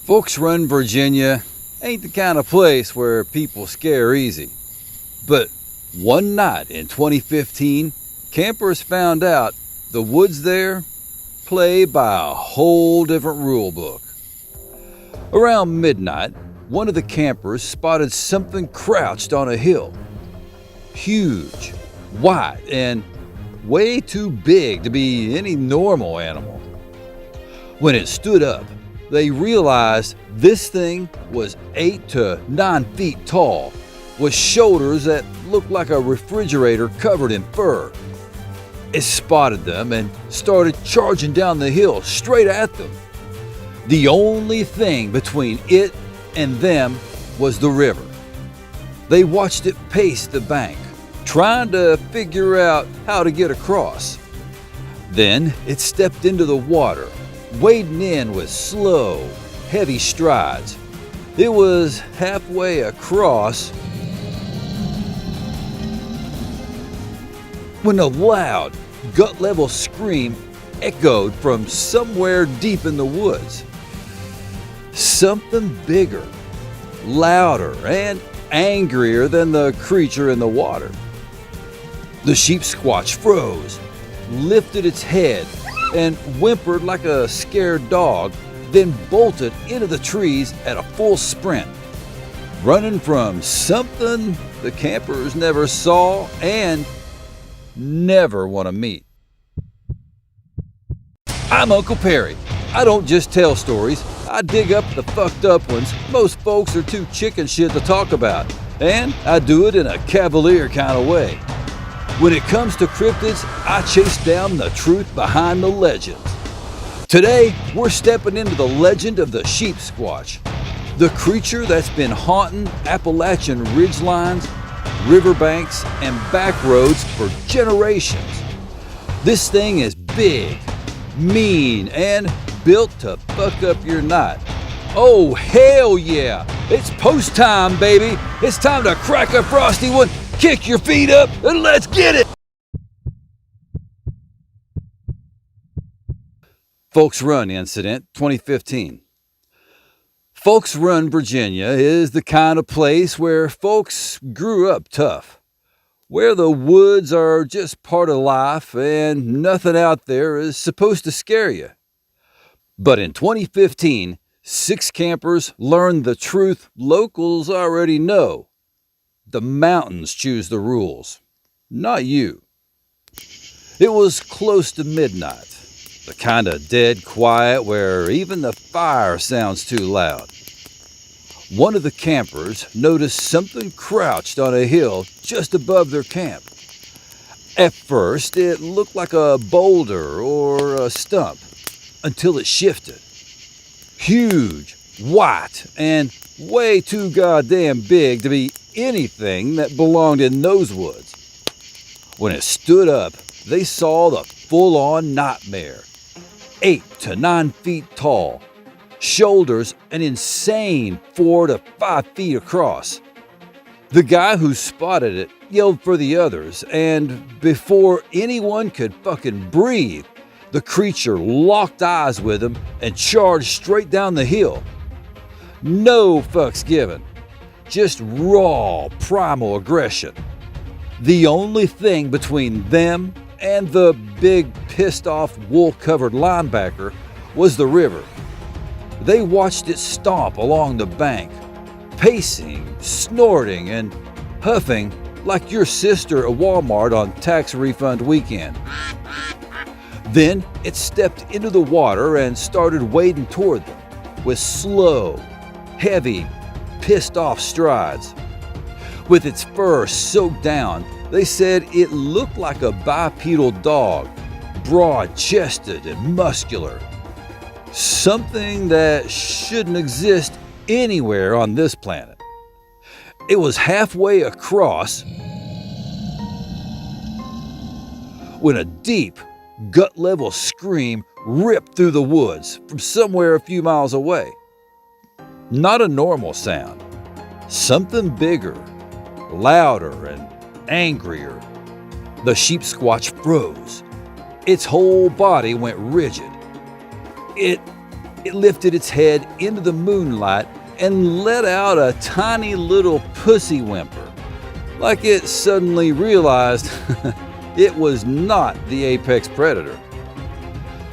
Fulks Run, Virginia ain't the kind of place where people scare easy. But one night in 2015, campers found out the woods there play by a whole different rule book. Around midnight, one of the campers spotted something crouched on a hill. Huge, white, and way too big to be any normal animal. When it stood up, they realized this thing was 8 to 9 feet tall, with shoulders that looked like a refrigerator covered in fur. It spotted them and started charging down the hill straight at them. The only thing between it and them was the river. They watched it pace the bank, trying to figure out how to get across. Then it stepped into the water, wading in with slow, heavy strides. It was halfway across when a loud, gut-level scream echoed from somewhere deep in the woods. Something bigger, louder, and angrier than the creature in the water. The Sheepsquatch froze, lifted its head, and whimpered like a scared dog, then bolted into the trees at a full sprint, running from something the campers never saw and never want to meet. I'm Uncle Perry. I don't just tell stories, I dig up the fucked up ones most folks are too chicken shit to talk about, and I do it in a cavalier kind of way. When it comes to cryptids, I chase down the truth behind the legends. Today, we're stepping into the legend of the Sheepsquatch, the creature that's been haunting Appalachian ridgelines, riverbanks, and back roads for generations. This thing is big, mean, and built to fuck up your night. Oh, hell yeah! It's post time, baby! It's time to crack a frosty one, kick your feet up, and let's get it! Fulks Run Incident, 2015. Fulks Run, Virginia is the kind of place where folks grew up tough, where the woods are just part of life and nothing out there is supposed to scare you. But in 2015, 6 campers learned the truth locals already know. The mountains choose the rules, not you. It was close to midnight, the kind of dead quiet where even the fire sounds too loud. One of the campers noticed something crouched on a hill just above their camp. At first, it looked like a boulder or a stump, until it shifted. Huge, white, and way too goddamn big to be anything that belonged in those woods. When it stood up, they saw the full-on nightmare. 8 to 9 feet tall, shoulders an insane 4 to 5 feet across. The guy who spotted it yelled for the others, and before anyone could fucking breathe, the creature locked eyes with him and charged straight down the hill. No fucks given, just raw, primal aggression. The only thing between them and the big, pissed-off, wool-covered linebacker was the river. They watched it stomp along the bank, pacing, snorting, and huffing like your sister at Walmart on tax refund weekend. Then it stepped into the water and started wading toward them with slow, heavy, pissed-off strides. With its fur soaked down, they said it looked like a bipedal dog, broad-chested and muscular. Something that shouldn't exist anywhere on this planet. It was halfway across when a deep, gut-level scream ripped through the woods from somewhere a few miles away. Not a normal sound. Something bigger, louder, and angrier. The Sheepsquatch froze. Its whole body went rigid. It It lifted its head into the moonlight and let out a tiny little pussy whimper, like it suddenly realized it was not the apex predator.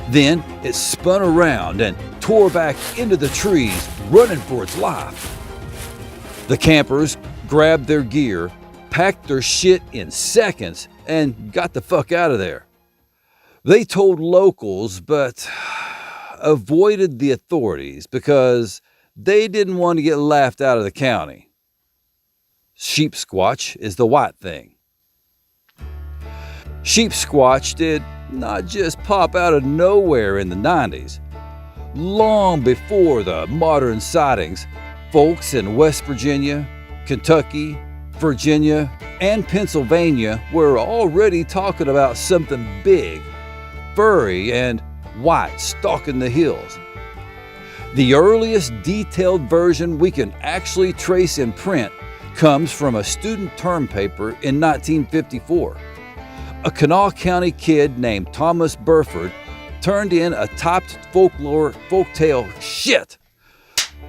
Then it spun around and tore back into the trees, running for its life. The campers grabbed their gear, packed their shit in seconds, and got the fuck out of there. They told locals, but avoided the authorities because they didn't want to get laughed out of the county. Sheepsquatch is the white thing. Sheepsquatch did not just pop out of nowhere in the 90s. Long before the modern sightings, folks in West Virginia, Kentucky, Virginia, and Pennsylvania were already talking about something big, furry, and white stalking the hills. The earliest detailed version we can actually trace in print comes from a student term paper in 1954. A Kanawha County kid named Thomas Burford turned in a topped folktale.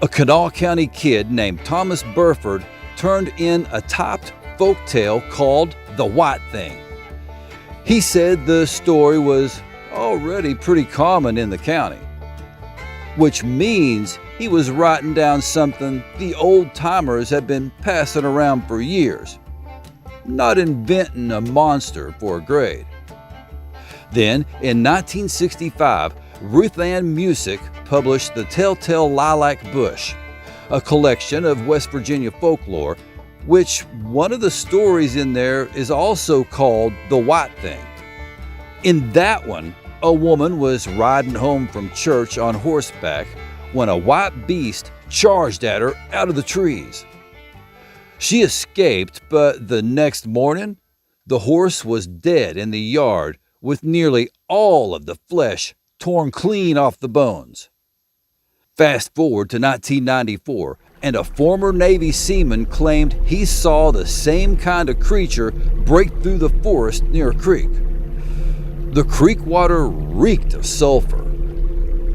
A Kanawha County kid named Thomas Burford turned in a topped folktale called The White Thing. He said the story was already pretty common in the county, which means he was writing down something the old-timers had been passing around for years, not inventing a monster for a grade. Then, in 1965, Ruth Ann Musick published The Telltale Lilac Bush, a collection of West Virginia folklore, which one of the stories in there is also called The White Thing. In that one, a woman was riding home from church on horseback when a white beast charged at her out of the trees. She escaped, but the next morning, the horse was dead in the yard with nearly all of the flesh torn clean off the bones. Fast forward to 1994, and a former Navy seaman claimed he saw the same kind of creature break through the forest near a creek. The creek water reeked of sulfur.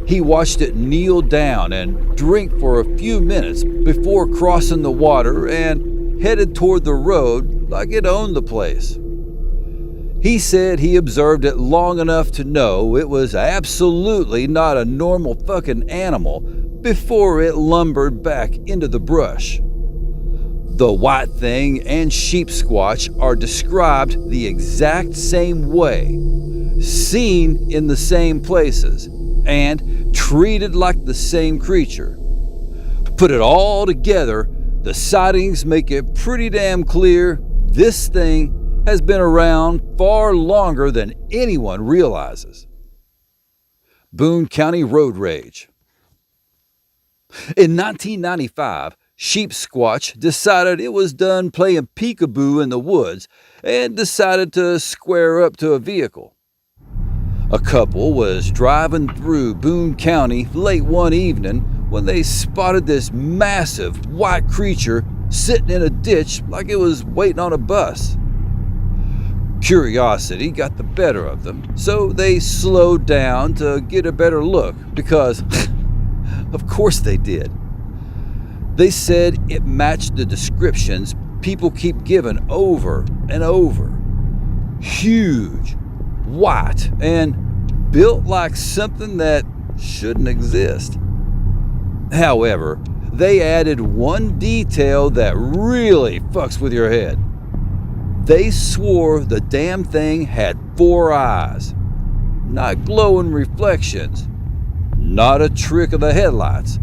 He watched it kneel down and drink for a few minutes before crossing the water and headed toward the road like it owned the place. He said he observed it long enough to know it was absolutely not a normal fucking animal before it lumbered back into the brush. The White Thing and Sheepsquatch are described the exact same way, seen in the same places, and treated like the same creature. Put it all together, the sightings make it pretty damn clear this thing has been around far longer than anyone realizes. Boone County Road Rage. In 1995, Sheepsquatch decided it was done playing peekaboo in the woods and decided to square up to a vehicle. A couple was driving through Boone County late one evening when they spotted this massive white creature sitting in a ditch like it was waiting on a bus. Curiosity got the better of them, so they slowed down to get a better look because, of course they did. They said it matched the descriptions people keep giving over and over. Huge, white, and built like something that shouldn't exist. However, they added one detail that really fucks with your head. They swore the damn thing had 4 eyes. Not glowing reflections, not a trick of the headlights,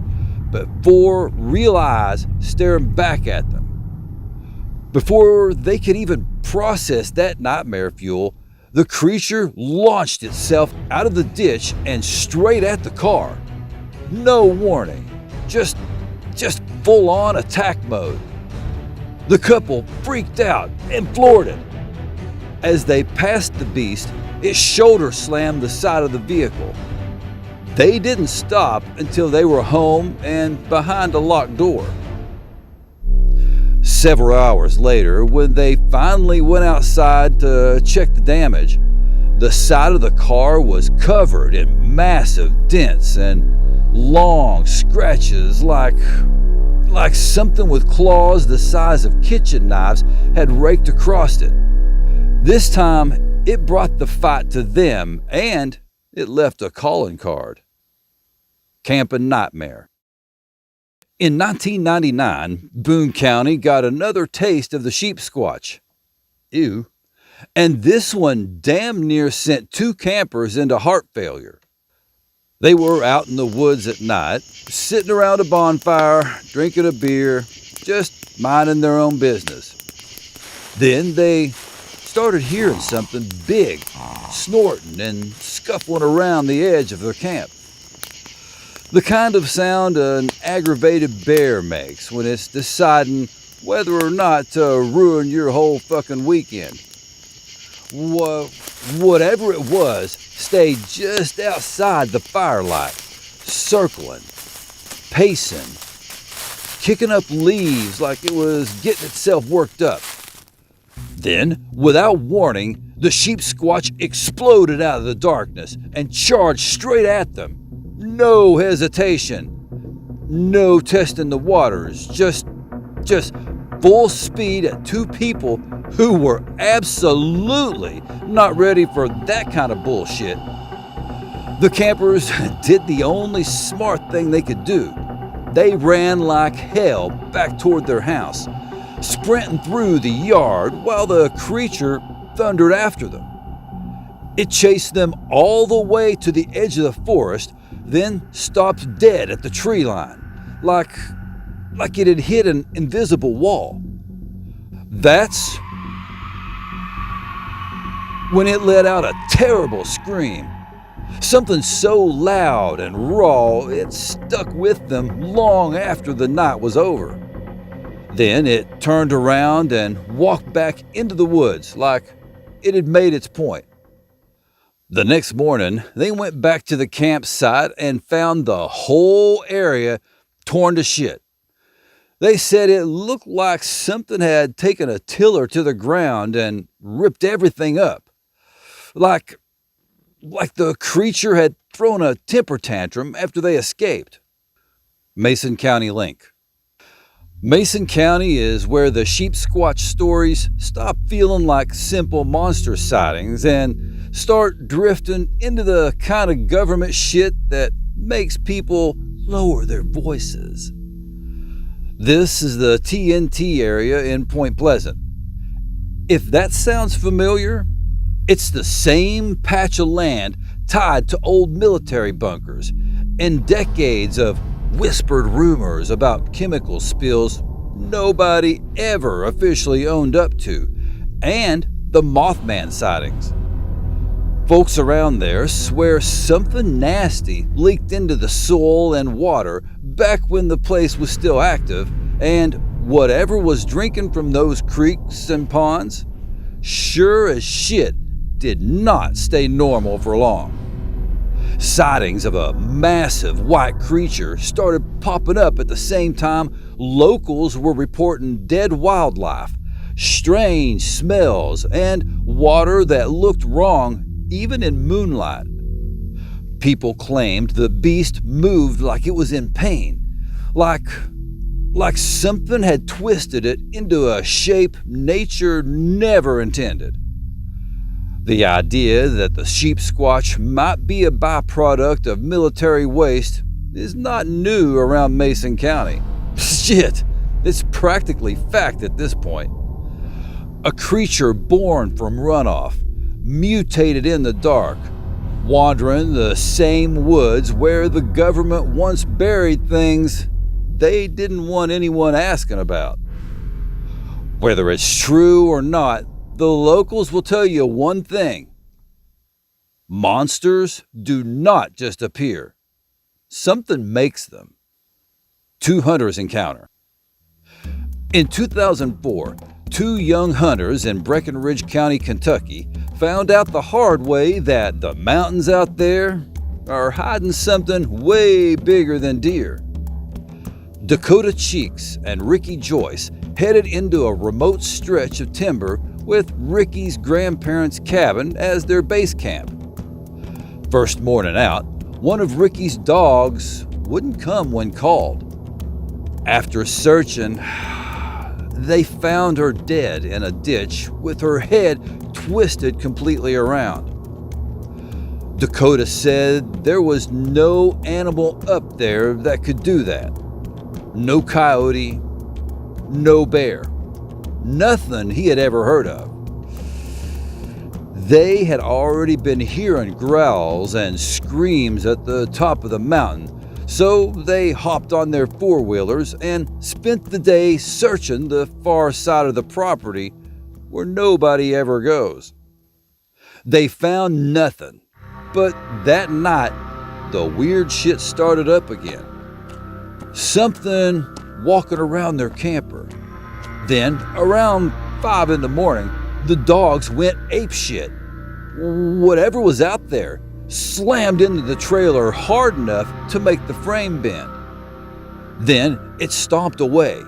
but 4 real eyes staring back at them. Before they could even process that nightmare fuel, the creature launched itself out of the ditch and straight at the car. No warning, just full-on attack mode. The couple freaked out and floored it. As they passed the beast, it shoulder slammed the side of the vehicle. They didn't stop until they were home and behind a locked door. Several hours later, when they finally went outside to check the damage, the side of the car was covered in massive dents and long scratches like something with claws the size of kitchen knives had raked across it. This time, it brought the fight to them, and it left a calling card. Camping Nightmare. In 1999, Boone County got another taste of the Sheepsquatch. Ew. And this one damn near sent 2 campers into heart failure. They were out in the woods at night, sitting around a bonfire, drinking a beer, just minding their own business. Then they started hearing something big, snorting and scuffling around the edge of their camp. The kind of sound an aggravated bear makes when it's deciding whether or not to ruin your whole fucking weekend. Whatever it was stayed just outside the firelight, circling, pacing, kicking up leaves like it was getting itself worked up. Then, without warning, the Sheepsquatch exploded out of the darkness and charged straight at them. No hesitation, no testing the waters, just full speed at 2 people who were absolutely not ready for that kind of bullshit. The campers did the only smart thing they could do. They ran like hell back toward their house, sprinting through the yard while the creature thundered after them. It chased them all the way to the edge of the forest, then stopped dead at the tree line, like it had hit an invisible wall. That's when it let out a terrible scream. Something so loud and raw it stuck with them long after the night was over. Then it turned around and walked back into the woods like it had made its point. The next morning, they went back to the campsite and found the whole area torn to shit. They said it looked like something had taken a tiller to the ground and ripped everything up. Like the creature had thrown a temper tantrum after they escaped. Mason County link. Mason County is where the Sheepsquatch stories stop feeling like simple monster sightings and start drifting into the kind of government shit that makes people lower their voices. This is the TNT area in Point Pleasant. If that sounds familiar, it's the same patch of land tied to old military bunkers and decades of whispered rumors about chemical spills nobody ever officially owned up to, and the Mothman sightings. Folks around there swear something nasty leaked into the soil and water back when the place was still active, and whatever was drinking from those creeks and ponds sure as shit did not stay normal for long. Sightings of a massive white creature started popping up at the same time locals were reporting dead wildlife, strange smells, and water that looked wrong even in moonlight. People claimed the beast moved like it was in pain, like something had twisted it into a shape nature never intended. The idea that the Sheepsquatch might be a byproduct of military waste is not new around Mason County. Shit, it's practically fact at this point. A creature born from runoff, mutated in the dark, wandering the same woods where the government once buried things they didn't want anyone asking about. Whether it's true or not, the locals will tell you one thing. Monsters do not just appear. Something makes them. 2 hunters encounter. In 2004, 2 young hunters in Breckenridge County, Kentucky, found out the hard way that the mountains out there are hiding something way bigger than deer. Dakota Cheeks and Ricky Joyce headed into a remote stretch of timber with Ricky's grandparents' cabin as their base camp. First morning out, one of Ricky's dogs wouldn't come when called. After searching, they found her dead in a ditch with her head twisted completely around. Dakota said there was no animal up there that could do that. No coyote, no bear, nothing he had ever heard of. They had already been hearing growls and screams at the top of the mountain, so they hopped on their four-wheelers and spent the day searching the far side of the property where nobody ever goes. They found nothing, but that night, the weird shit started up again. Something walking around their camper. Then, around 5 in the morning, the dogs went apeshit. Whatever was out there slammed into the trailer hard enough to make the frame bend. Then it stomped away.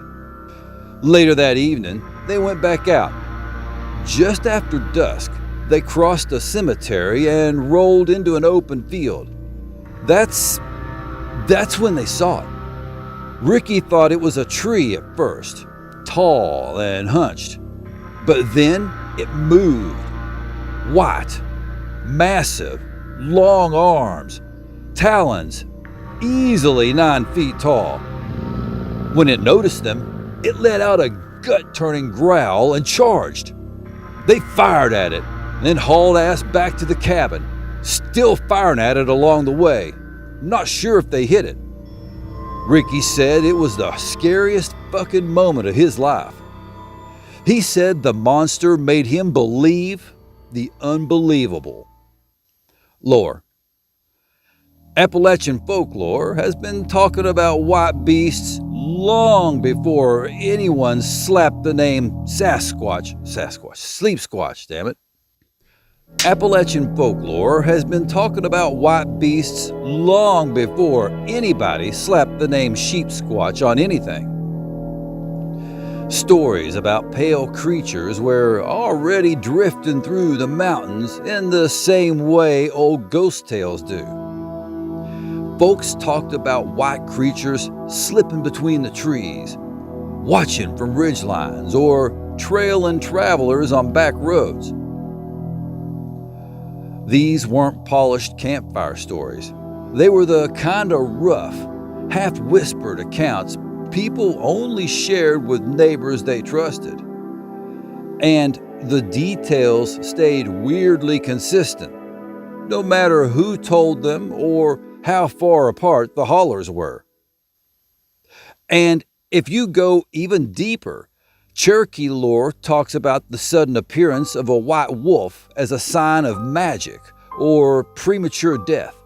Later that evening, they went back out. Just after dusk, they crossed a cemetery and rolled into an open field. That's when they saw it. Ricky thought it was a tree at first, tall and hunched. But then it moved. White, massive, long arms, talons, easily 9 feet tall. When it noticed them, it let out a gut-turning growl and charged. They fired at it, then hauled ass back to the cabin, still firing at it along the way, not sure if they hit it. Ricky said it was the scariest fucking moment of his life. He said the monster made him believe the unbelievable. Lore. Appalachian folklore has been talking about white beasts long before anyone slapped the name Sleepsquatch, damn it. Appalachian folklore has been talking about white beasts long before anybody slapped the name Sheepsquatch on anything. Stories about pale creatures were already drifting through the mountains in the same way old ghost tales do. Folks talked about white creatures slipping between the trees, watching from ridgelines, or trailing travelers on back roads. These weren't polished campfire stories. They were the kind of rough, half-whispered accounts people only shared with neighbors they trusted. And the details stayed weirdly consistent, no matter who told them or how far apart the hollers were. And if you go even deeper, Cherokee lore talks about the sudden appearance of a white wolf as a sign of magic or premature death.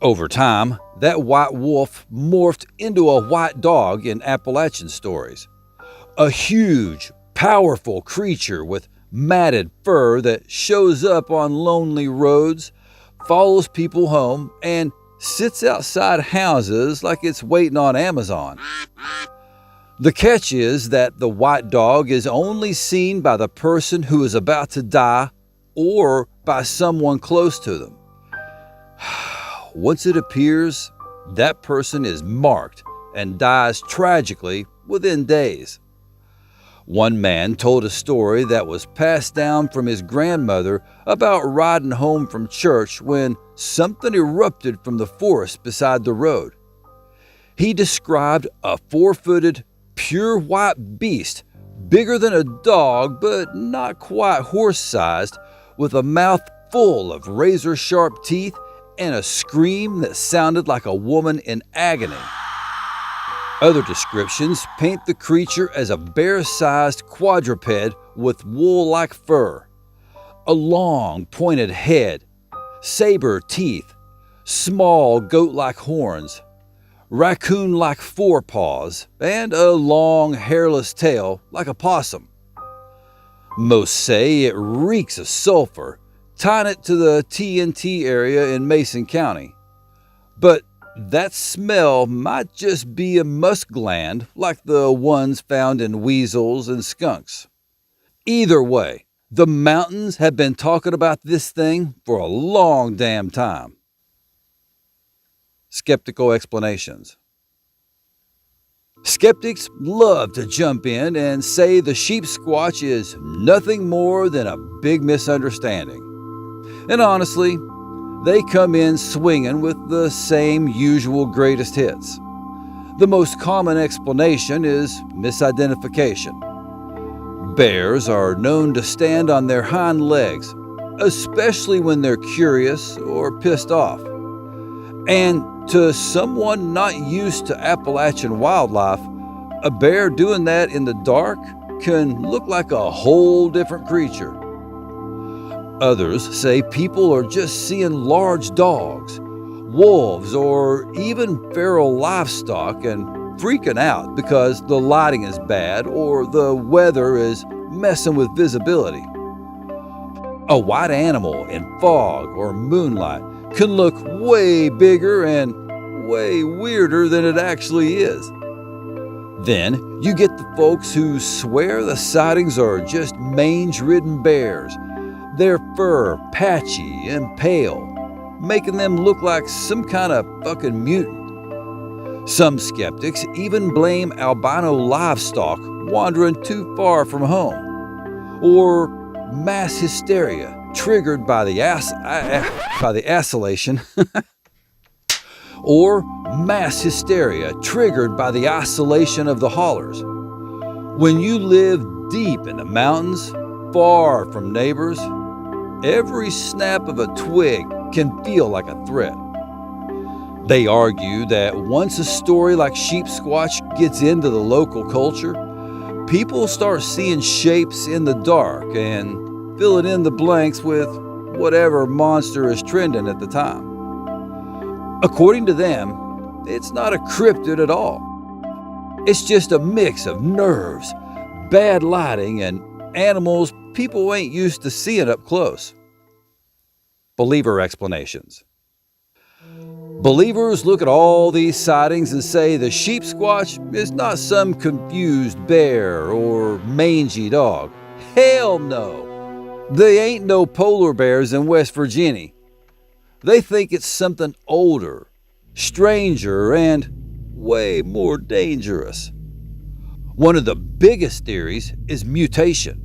Over time, that white wolf morphed into a white dog in Appalachian stories. A huge, powerful creature with matted fur that shows up on lonely roads, follows people home, and sits outside houses like it's waiting on Amazon. The catch is that the white dog is only seen by the person who is about to die or by someone close to them. Once it appears, that person is marked and dies tragically within days. One man told a story that was passed down from his grandmother about riding home from church when something erupted from the forest beside the road. He described a 4-footed, pure white beast, bigger than a dog but not quite horse-sized, with a mouth full of razor-sharp teeth and a scream that sounded like a woman in agony. Other descriptions paint the creature as a bear-sized quadruped with wool-like fur, a long, pointed head, saber teeth, small goat-like horns, raccoon-like forepaws, and a long, hairless tail like a possum. Most say it reeks of sulfur, tying it to the TNT area in Mason County. But that smell might just be a musk gland like the ones found in weasels and skunks. Either way, the mountains have been talking about this thing for a long damn time. skeptical explanations. Skeptics love to jump in and say the Sheepsquatch is nothing more than a big misunderstanding. And honestly, they come in swinging with the same usual greatest hits. The most common explanation is misidentification. Bears are known to stand on their hind legs, especially when they're curious or pissed off. And to someone not used to Appalachian wildlife, a bear doing that in the dark can look like a whole different creature. Others say people are just seeing large dogs, wolves, or even feral livestock and freaking out because the lighting is bad or the weather is messing with visibility. A white animal in fog or moonlight can look way bigger and way weirder than it actually is. Then you get the folks who swear the sightings are just mange-ridden bears, their fur patchy and pale, making them look like some kind of fucking mutant. Some skeptics even blame albino livestock wandering too far from home, or mass hysteria triggered by the isolation, or mass hysteria triggered by the isolation of the hollers. When you live deep in the mountains, far from neighbors, every snap of a twig can feel like a threat. They argue that once a story like Sheepsquatch gets into the local culture, people start seeing shapes in the dark and filling in the blanks with whatever monster is trending at the time. According to them, it's not a cryptid at all. It's just a mix of nerves, bad lighting, and animals people ain't used to seeing up close. Believer explanations. Believers look at all these sightings and say the Sheepsquatch is not some confused bear or mangy dog. Hell no! They ain't no polar bears in West Virginia. They think it's something older, stranger, and way more dangerous. One of the biggest theories is mutation.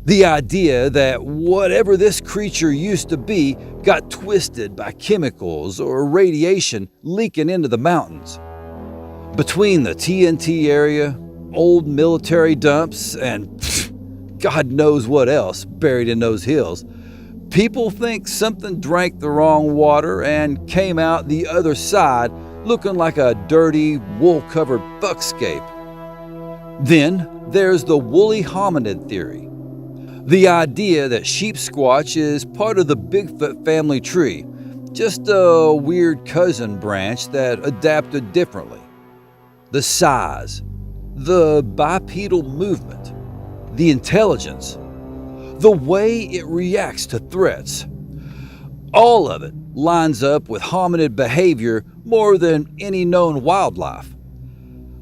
The idea that whatever this creature used to be got twisted by chemicals or radiation leaking into the mountains. Between the TNT area, old military dumps, and God knows what else buried in those hills, people think something drank the wrong water and came out the other side looking like a dirty, wool-covered fuckscape. Then there's the woolly hominid theory. The idea that Sheepsquatch is part of the Bigfoot family tree, just a weird cousin branch that adapted differently. The size, the bipedal movement, the intelligence, the way it reacts to threats. All of it lines up with hominid behavior more than any known wildlife.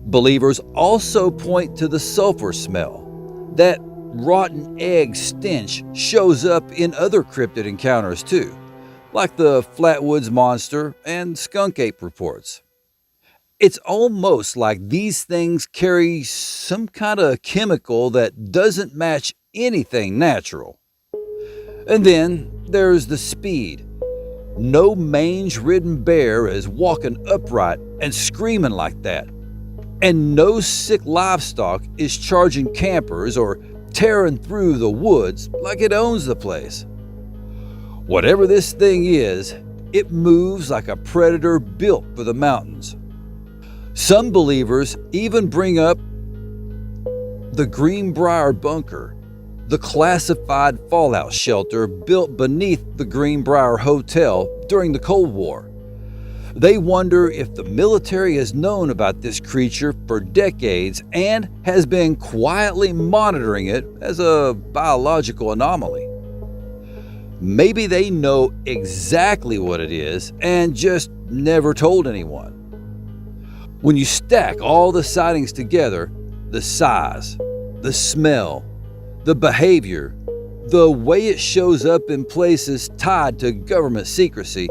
Believers also point to the sulfur smell. That rotten egg stench shows up in other cryptid encounters too, like the Flatwoods Monster and skunk ape reports. It's almost like these things carry some kind of chemical that doesn't match anything natural. And then there's the speed. No mange-ridden bear is walking upright and screaming like that. And no sick livestock is charging campers or tearing through the woods like it owns the place. Whatever this thing is, it moves like a predator built for the mountains. Some believers even bring up the Greenbrier Bunker, the classified fallout shelter built beneath the Greenbrier Hotel during the Cold War. They wonder if the military has known about this creature for decades and has been quietly monitoring it as a biological anomaly. Maybe they know exactly what it is and just never told anyone. When you stack all the sightings together, the size, the smell, the behavior, the way it shows up in places tied to government secrecy,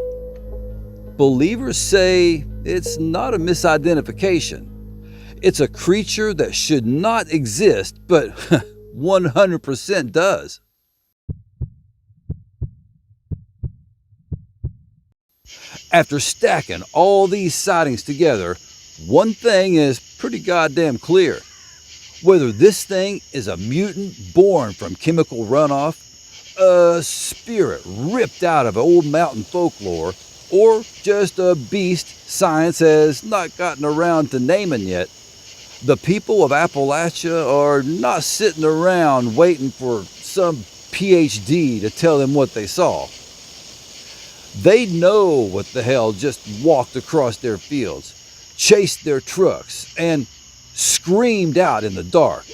Believers say it's not a misidentification. It's a creature that should not exist, but 100% does. After stacking all these sightings together, one thing is pretty goddamn clear. Whether this thing is a mutant born from chemical runoff, a spirit ripped out of old mountain folklore, or just a beast science has not gotten around to naming yet, the people of Appalachia are not sitting around waiting for some PhD to tell them what they saw. They know what the hell just walked across their fields, chased their trucks, and screamed out in the dark.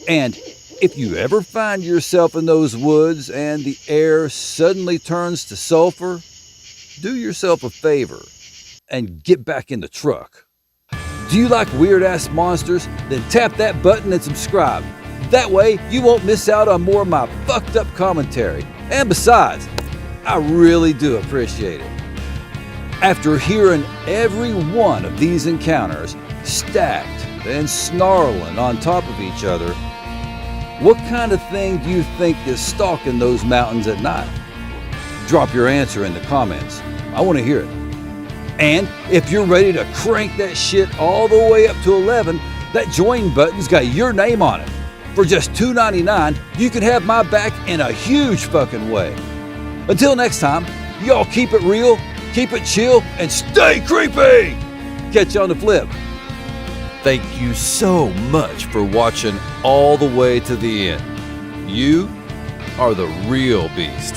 And if you ever find yourself in those woods and the air suddenly turns to sulfur, do yourself a favor and get back in the truck. Do you like weird-ass monsters? Then tap that button and subscribe. That way you won't miss out on more of my fucked up commentary. And besides, I really do appreciate it. After hearing every one of these encounters stacked and snarling on top of each other, what kind of thing do you think is stalking those mountains at night? Drop your answer in the comments. I want to hear it. And if you're ready to crank that shit all the way up to 11, that join button's got your name on it. For just $2.99, you can have my back in a huge fucking way. Until next time, y'all keep it real, keep it chill, and stay creepy! Catch you on the flip. Thank you so much for watching all the way to the end. You are the real beast.